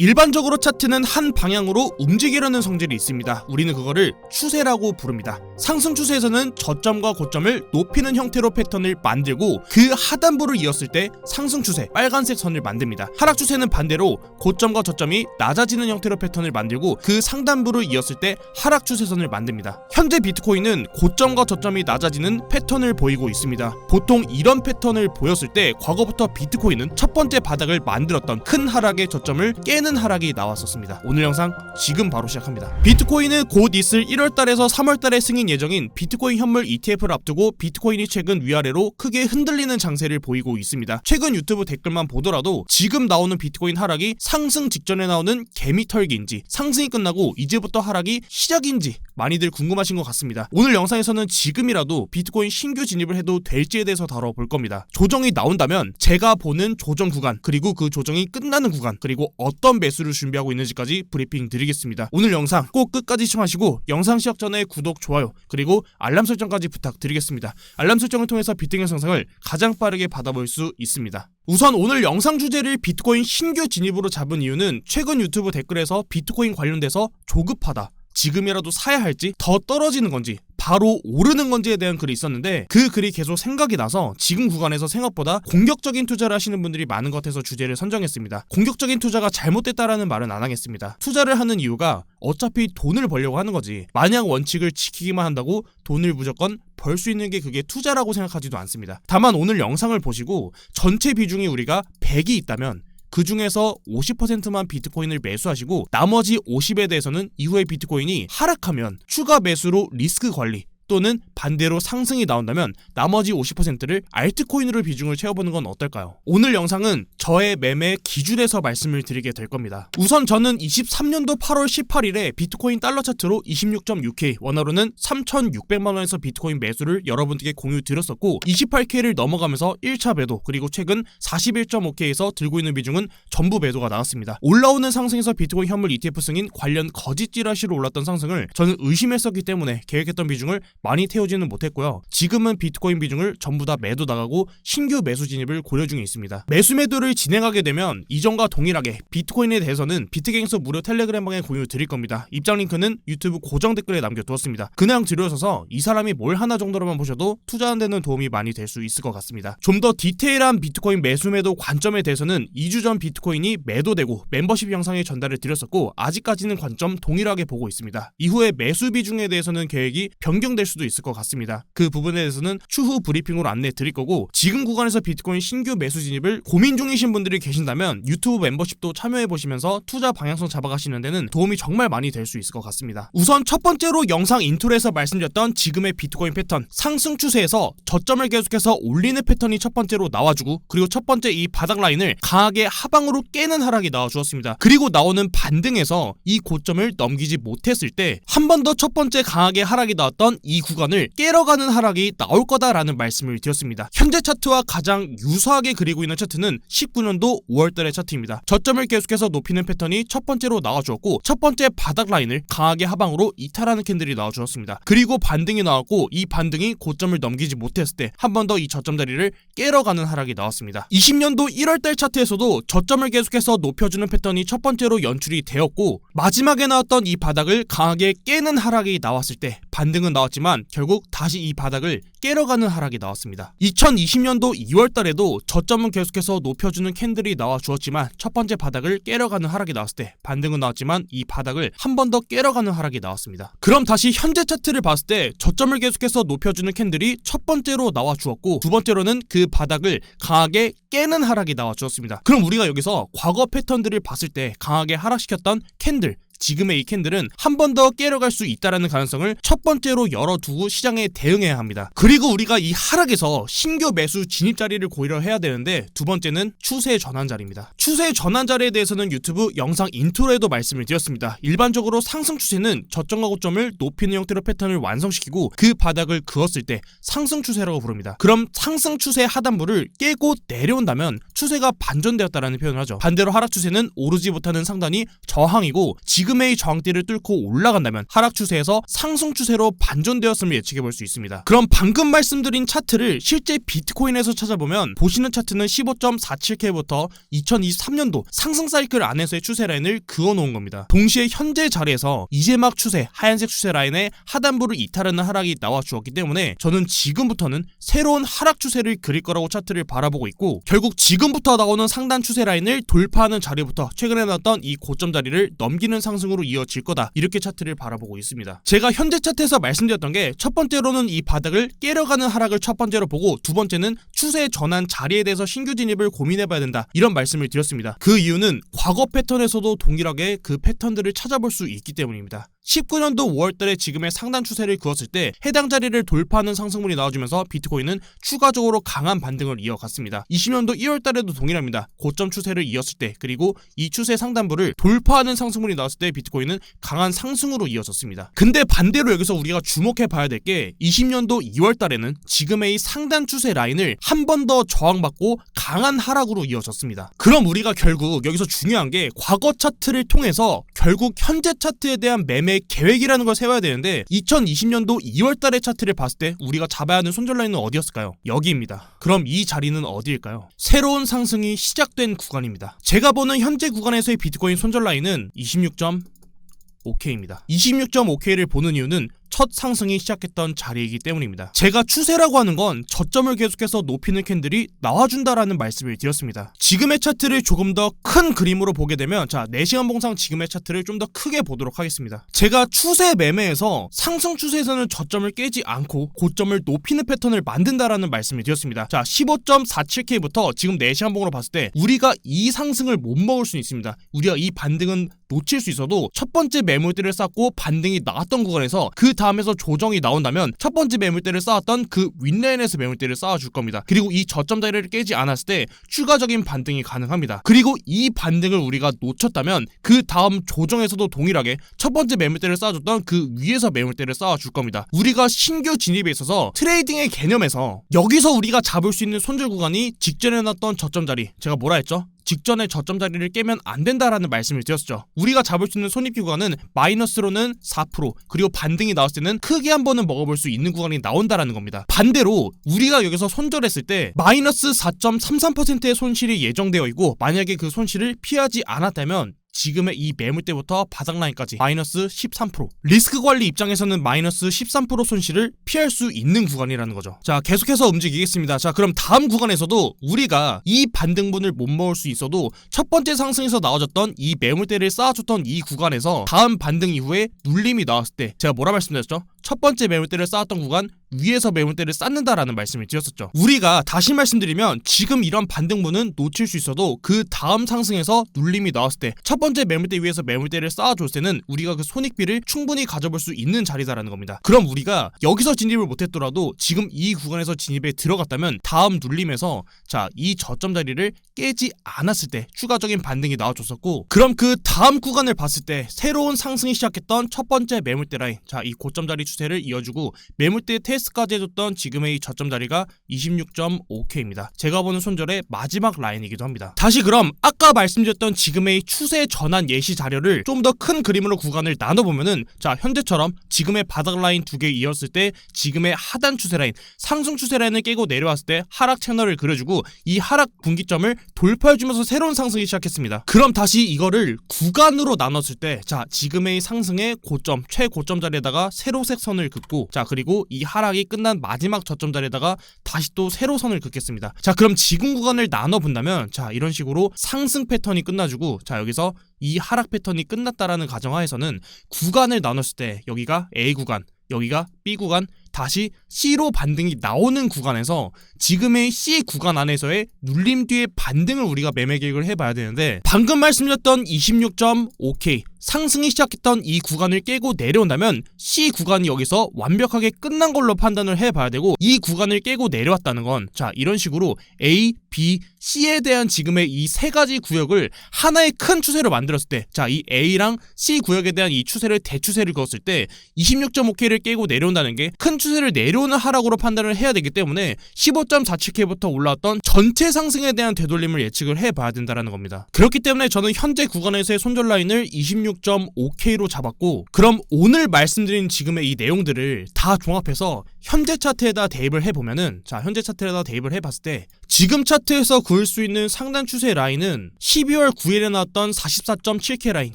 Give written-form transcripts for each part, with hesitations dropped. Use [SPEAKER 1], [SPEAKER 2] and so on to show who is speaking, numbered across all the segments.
[SPEAKER 1] 일반적으로 차트는 한 방향으로 움직이려는 성질이 있습니다. 우리는 그거를 추세라고 부릅니다. 상승 추세에서는 저점과 고점을 높이는 형태로 패턴을 만들고 그 하단부를 이었을 때 상승 추세 빨간색 선을 만듭니다. 하락 추세는 반대로 고점과 저점이 낮아지는 형태로 패턴을 만들고 그 상단부를 이었을 때 하락 추세선을 만듭니다. 현재 비트코인은 고점과 저점이 낮아지는 패턴을 보이고 있습니다. 보통 이런 패턴을 보였을 때 과거부터 비트코인은 첫 번째 바닥을 만들었던 큰 하락의 저점을 깨는 하락이 나왔었습니다. 오늘 영상 지금 바로 시작합니다. 비트코인은 곧 있을 1월달에서 3월달에 승인 예정인 비트코인 현물 ETF를 앞두고 비트코인이 최근 위아래로 크게 흔들리는 장세를 보이고 있습니다. 최근 유튜브 댓글만 보더라도 지금 나오는 비트코인 하락이 상승 직전에 나오는 개미털기인지 상승이 끝나고 이제부터 하락이 시작인지 많이들 궁금하신 것 같습니다. 오늘 영상에서는 지금이라도 비트코인 신규 진입을 해도 될지에 대해서 다뤄볼 겁니다. 조정이 나온다면 제가 보는 조정 구간, 그리고 그 조정이 끝나는 구간, 그리고 어떤 매수를 준비하고 있는지까지 브리핑 드리겠습니다. 오늘 영상 꼭 끝까지 시청하시고 영상 시작 전에 구독, 좋아요, 그리고 알람 설정까지 부탁드리겠습니다. 알람 설정을 통해서 비트코인 상승을 가장 빠르게 받아볼 수 있습니다. 우선 오늘 영상 주제를 비트코인 신규 진입으로 잡은 이유는 최근 유튜브 댓글에서 비트코인 관련돼서 조급하다, 지금이라도 사야 할지, 더 떨어지는 건지 바로 오르는 건지에 대한 글이 있었는데 그 글이 계속 생각이 나서 지금 구간에서 생각보다 공격적인 투자를 하시는 분들이 많은 것 같아서 주제를 선정했습니다. 공격적인 투자가 잘못됐다라는 말은 안 하겠습니다. 투자를 하는 이유가 어차피 돈을 벌려고 하는 거지, 마냥 원칙을 지키기만 한다고 돈을 무조건 벌 수 있는 게 그게 투자라고 생각하지도 않습니다. 다만 오늘 영상을 보시고 전체 비중이 우리가 100이 있다면 그 중에서 50%만 비트코인을 매수하시고 나머지 50에 대해서는 이후에 비트코인이 하락하면 추가 매수로 리스크 관리, 또는 반대로 상승이 나온다면 나머지 50%를 알트코인으로 비중을 채워보는 건 어떨까요? 오늘 영상은 저의 매매 기준에서 말씀을 드리게 될 겁니다. 우선 저는 23년도 8월 18일에 비트코인 달러 차트로 26.6K, 원화로는 3,600만원에서 비트코인 매수를 여러분들께 공유 드렸었고 28K를 넘어가면서 1차 매도, 그리고 최근 41.5K에서 들고 있는 비중은 전부 매도가 나왔습니다. 올라오는 상승에서 비트코인 현물 ETF 승인 관련 거짓 찌라시로 올랐던 상승을 저는 의심했었기 때문에 계획했던 비중을 많이 태우지는 못했고요. 지금은 비트코인 비중을 전부 다 매도 나가고 신규 매수 진입을 고려 중에 있습니다. 매수 매도를 진행하게 되면 이전과 동일하게 비트코인에 대해서는 비트갱스 무료 텔레그램방에 공유 드릴 겁니다. 입장 링크는 유튜브 고정 댓글에 남겨두었습니다. 그냥 들으셔서 이 사람이 뭘 하나 정도로만 보셔도 투자하는 데는 도움이 많이 될 수 있을 것 같습니다. 좀 더 디테일한 비트코인 매수 매도 관점에 대해서는 2주 전 비트코인이 매도되고 멤버십 영상에 전달을 드렸었고 아직까지는 관점 동일하게 보고 있습니다. 이후에 매수 비중에 대해서는 계획이 변경될 수도 있을 것 같습니다. 그 부분에 대해서는 추후 브리핑으로 안내 드릴 거고, 지금 구간에서 비트코인 신규 매수 진입을 고민 중이신 분들이 계신다면 유튜브 멤버십도 참여해 보시면서 투자 방향성 잡아가시는 데는 도움이 정말 많이 될 수 있을 것 같습니다. 우선 첫 번째로 영상 인트로에서 말씀드렸던 지금의 비트코인 패턴, 상승 추세에서 저점을 계속해서 올리는 패턴이 첫 번째로 나와주고, 그리고 첫 번째 이 바닥 라인을 강하게 하방으로 깨는 하락이 나와주었습니다. 그리고 나오는 반등에서 이 고점을 넘기지 못했을 때 한 번 더 첫 번째 강하게 하락이 나왔던 이 구간을 깨러가는 하락이 나올 거다라는 말씀을 드렸습니다. 현재 차트와 가장 유사하게 그리고 있는 차트는 19년도 5월달의 차트입니다. 저점을 계속해서 높이는 패턴이 첫 번째로 나와주었고 첫 번째 바닥 라인을 강하게 하방으로 이탈하는 캔들이 나와주었습니다. 그리고 반등이 나왔고 이 반등이 고점을 넘기지 못했을 때 한 번 더 이 저점 다리를 깨러가는 하락이 나왔습니다. 20년도 1월달 차트에서도 저점을 계속해서 높여주는 패턴이 첫 번째로 연출이 되었고 마지막에 나왔던 이 바닥을 강하게 깨는 하락이 나왔을 때 반등은 나왔지만 결국 다시 이 바닥을 깨러가는 하락이 나왔습니다. 2020년도 2월달에도 저점은 계속해서 높여주는 캔들이 나와주었지만 첫 번째 바닥을 깨러가는 하락이 나왔을 때 반등은 나왔지만 이 바닥을 한 번 더 깨러가는 하락이 나왔습니다. 그럼 다시 현재 차트를 봤을 때 저점을 계속해서 높여주는 캔들이 첫 번째로 나와주었고 두 번째로는 그 바닥을 강하게 깨는 하락이 나와주었습니다. 그럼 우리가 여기서 과거 패턴들을 봤을 때 강하게 하락시켰던 캔들, 지금의 이 캔들은 한 번 더 깨러갈 수 있다는 가능성을 첫 번째로 열어두고 시장에 대응해야 합니다. 그리고 우리가 이 하락에서 신규 매수 진입 자리를 고려해야 되는데 두 번째는 추세 전환 자리입니다. 추세 전환 자리에 대해서는 유튜브 영상 인트로에도 말씀을 드렸습니다. 일반적으로 상승 추세는 저점과 고점을 높이는 형태로 패턴을 완성시키고 그 바닥을 그었을 때 상승 추세라고 부릅니다. 그럼 상승 추세 하단부를 깨고 내려온다면 추세가 반전되었다라는 표현을 하죠. 반대로 하락 추세는 오르지 못하는 상단이 저항이고 지금 지금의 저항대를 뚫고 올라간다면 하락 추세에서 상승 추세로 반전되었음을 예측해 볼 수 있습니다. 그럼 방금 말씀드린 차트를 실제 비트코인에서 찾아보면 보시는 차트는 15.47K부터 2023년도 상승 사이클 안에서의 추세 라인을 그어놓은 겁니다. 동시에 현재 자리에서 이제 막 추세, 하얀색 추세 라인의 하단부를 이탈하는 하락이 나와 주었기 때문에 저는 지금부터는 새로운 하락 추세를 그릴 거라고 차트를 바라보고 있고, 결국 지금부터 나오는 상단 추세 라인을 돌파하는 자리부터 최근에 나왔던 이 고점 자리를 넘기는 상승으로 이어질 거다, 이렇게 차트를 바라보고 있습니다. 제가 현재 차트에서 말씀드렸던 게 첫 번째로는 이 바닥을 깨려가는 하락을 첫 번째로 보고, 두 번째는 추세 전환 자리에 대해서 신규 진입을 고민해봐야 된다, 이런 말씀을 드렸습니다. 그 이유는 과거 패턴에서도 동일하게 그 패턴들을 찾아볼 수 있기 때문입니다. 19년도 5월달에 지금의 상단 추세를 그었을 때 해당 자리를 돌파하는 상승물이 나와주면서 비트코인은 추가적으로 강한 반등을 이어갔습니다. 20년도 1월달에도 동일합니다. 고점 추세를 이었을 때, 그리고 이 추세 상단부를 돌파하는 상승물이 나왔을 때 비트코인은 강한 상승으로 이어졌습니다. 근데 반대로 여기서 우리가 주목해 봐야 될 게 20년도 2월달에는 지금의 이 상단 추세 라인을 한 번 더 저항받고 강한 하락으로 이어졌습니다. 그럼 우리가 결국 여기서 중요한 게 과거 차트를 통해서 결국 현재 차트에 대한 매매 계획이라는 걸 세워야 되는데, 2020년도 2월달의 차트를 봤을 때 우리가 잡아야 하는 손절 라인은 어디였을까요? 여기입니다. 그럼 이 자리는 어디일까요? 새로운 상승이 시작된 구간입니다. 제가 보는 현재 구간에서의 비트코인 손절 라인은 26.5K입니다. 26.5K를 보는 이유는 첫 상승이 시작했던 자리이기 때문입니다. 제가 추세라고 하는 건 저점을 계속해서 높이는 캔들이 나와준다라는 말씀을 드렸습니다. 지금의 차트를 조금 더 큰 그림으로 보게 되면, 자, 4시간 봉상 지금의 차트를 좀 더 크게 보도록 하겠습니다. 제가 추세 매매에서 상승 추세에서는 저점을 깨지 않고 고점을 높이는 패턴을 만든다라는 말씀을 드렸습니다. 자, 15.47K부터 지금 4시간 봉으로 봤을 때 우리가 이 상승을 못 먹을 수 있습니다. 우리가 이 반등은 놓칠 수 있어도 첫 번째 매물대를 쌓고 반등이 나왔던 구간에서 그 다음에서 조정이 나온다면 첫 번째 매물대를 쌓았던 그 윗라인에서 매물대를 쌓아줄 겁니다. 그리고 이 저점 자리를 깨지 않았을 때 추가적인 반등이 가능합니다. 그리고 이 반등을 우리가 놓쳤다면 그 다음 조정에서도 동일하게 첫 번째 매물대를 쌓아줬던 그 위에서 매물대를 쌓아줄 겁니다. 우리가 신규 진입에 있어서 트레이딩의 개념에서 여기서 우리가 잡을 수 있는 손절 구간이 직전에 놨던 저점 자리, 제가 뭐라 했죠? 직전에 저점 자리를 깨면 안 된다라는 말씀을 드렸죠. 우리가 잡을 수 있는 손익 구간은 마이너스로는 4%, 그리고 반등이 나왔을 때는 크게 한 번은 먹어볼 수 있는 구간이 나온다라는 겁니다. 반대로 우리가 여기서 손절했을 때 마이너스 4.33%의 손실이 예정되어 있고, 만약에 그 손실을 피하지 않았다면 지금의 이 매물대부터 바닥 라인까지 마이너스 13%, 리스크 관리 입장에서는 마이너스 13% 손실을 피할 수 있는 구간이라는 거죠. 자, 계속해서 움직이겠습니다. 자, 그럼 다음 구간에서도 우리가 이 반등분을 못 먹을 수 있어도 첫 번째 상승에서 나와줬던 이 매물대를 쌓아줬던 이 구간에서 다음 반등 이후에 눌림이 나왔을 때 제가 뭐라 말씀드렸죠? 첫 번째 매물대를 쌓았던 구간 위에서 매물대를 쌓는다라는 말씀을 드렸었죠. 우리가 다시 말씀드리면 지금 이런 반등분은 놓칠 수 있어도 그 다음 상승에서 눌림이 나왔을 때 첫 번째 매물대 위에서 매물대를 쌓아줬을 때는 우리가 그 손익비를 충분히 가져볼 수 있는 자리다라는 겁니다. 그럼 우리가 여기서 진입을 못했더라도 지금 이 구간에서 진입에 들어갔다면 다음 눌림에서, 자, 이 저점 자리를 깨지 않았을 때 추가적인 반등이 나와줬었고, 그럼 그 다음 구간을 봤을 때 새로운 상승이 시작했던 첫 번째 매물대 라인, 자, 이 고점 자리 추세를 이어주고 매물대 테스트까지 해줬던 지금의 이 저점 자리가 26.5K입니다. 제가 보는 손절의 마지막 라인이기도 합니다. 다시 그럼 아까 말씀드렸던 지금의 추세 전환 예시 자료를 좀 더 큰 그림으로 구간을 나눠보면은, 자, 현재처럼 지금의 바닥 라인 2개 이었을 때 지금의 하단 추세 라인, 상승 추세 라인을 깨고 내려왔을 때 하락 채널을 그려주고 이 하락 분기점을 돌파해주면서 새로운 상승이 시작했습니다. 그럼 다시 이거를 구간으로 나눴을 때, 자, 지금의 상승의 고점, 최고점 자리에다가 세로색 선을 긋고, 자, 그리고 이 하락이 끝난 마지막 저점 자리에다가 다시 또 세로선을 긋겠습니다. 자, 그럼 지금 구간을 나눠본다면, 자, 이런 식으로 상승 패턴이 끝나주고, 자, 여기서 이 하락 패턴이 끝났다라는 가정하에서는 구간을 나눴을 때 여기가 A 구간, 여기가 B 구간, 다시 C로 반등이 나오는 구간에서 지금의 C 구간 안에서의 눌림 뒤에 반등을 우리가 매매 계획을 해봐야 되는데, 방금 말씀드렸던 26.5K 상승이 시작했던 이 구간을 깨고 내려온다면 C 구간이 여기서 완벽하게 끝난 걸로 판단을 해봐야 되고, 이 구간을 깨고 내려왔다는 건, 자, 이런 식으로 A, B, C에 대한 지금의 이 세 가지 구역을 하나의 큰 추세로 만들었을 때, 자, 이 A랑 C 구역에 대한 이 추세를 대추세를 그었을 때 26.5K를 깨고 내려온다는 게 큰 추세를 내려오는 하락으로 판단을 해야 되기 때문에 15.47K부터 올라왔던 전체 상승에 대한 되돌림을 예측을 해봐야 된다는 겁니다. 그렇기 때문에 저는 현재 구간에서의 손절 라인을 26 116.5K로 잡았고, 그럼 오늘 말씀드린 지금의 이 내용들을 다 종합해서 현재 차트에다 대입을 해보면은, 자, 현재 차트에다 대입을 해봤을 때 지금 차트에서 그을 수 있는 상단 추세 라인은 12월 9일에 나왔던 44.7K 라인,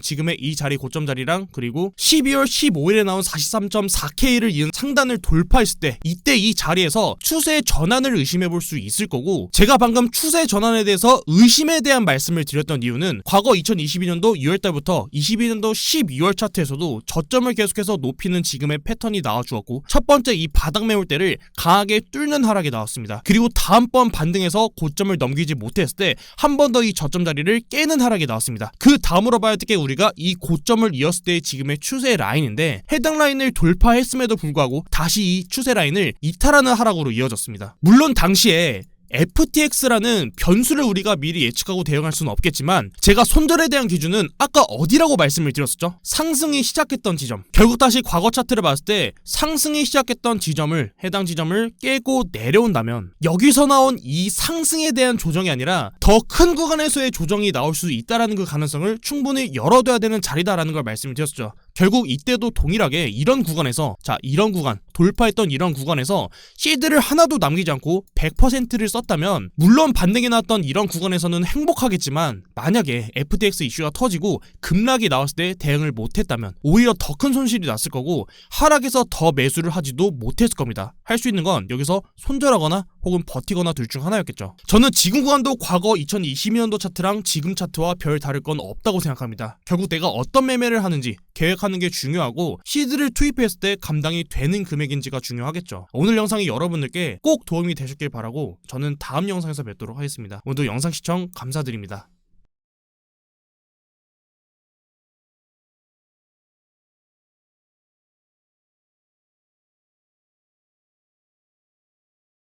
[SPEAKER 1] 지금의 이 자리 고점 자리랑, 그리고 12월 15일에 나온 43.4K를 이은 상단을 돌파했을 때, 이때 이 자리에서 추세의 전환을 의심해볼 수 있을 거고, 제가 방금 추세 전환에 대해서 의심에 대한 말씀을 드렸던 이유는 과거 2022년도 6월달부터 22년도 12월 차트에서도 저점을 계속해서 높이는 지금의 패턴이 나와주었고, 첫 번째 이 바닥 매물 때를 강하게 뚫는 하락이 나왔습니다. 그리고 다음번 반등에서 고점을 넘기지 못했을 때 한 번 더 이 저점 자리를 깨는 하락이 나왔습니다. 그 다음으로 봐야 될 게 우리가 이 고점을 이었을 때의 지금의 추세 라인인데, 해당 라인을 돌파했음에도 불구하고 다시 이 추세 라인을 이탈하는 하락으로 이어졌습니다. 물론 당시에 FTX라는 변수를 우리가 미리 예측하고 대응할 수는 없겠지만, 제가 손절에 대한 기준은 아까 어디라고 말씀을 드렸었죠? 상승이 시작했던 지점. 결국 다시 과거 차트를 봤을 때 상승이 시작했던 지점을, 해당 지점을 깨고 내려온다면 여기서 나온 이 상승에 대한 조정이 아니라 더 큰 구간에서의 조정이 나올 수 있다라는 그 가능성을 충분히 열어둬야 되는 자리다라는 걸 말씀을 드렸었죠. 결국 이때도 동일하게 이런 구간에서, 자, 이런 구간, 돌파했던 이런 구간에서 시드를 하나도 남기지 않고 100%를 썼다면, 물론 반등이 나왔던 이런 구간에서는 행복하겠지만, 만약에 FTX 이슈가 터지고 급락이 나왔을 때 대응을 못했다면 오히려 더 큰 손실이 났을 거고, 하락에서 더 매수를 하지도 못했을 겁니다. 할 수 있는 건 여기서 손절하거나 혹은 버티거나 둘 중 하나였겠죠. 저는 지금 구간도 과거 2022년도 차트랑 지금 차트와 별 다를 건 없다고 생각합니다. 결국 내가 어떤 매매를 하는지 계획하는 게 중요하고, 시드를 투입했을 때 감당이 되는 금액인지가 중요하겠죠. 오늘 영상이 여러분들께 꼭 도움이 되셨길 바라고, 저는 다음 영상에서 뵙도록 하겠습니다. 오늘도 영상 시청 감사드립니다.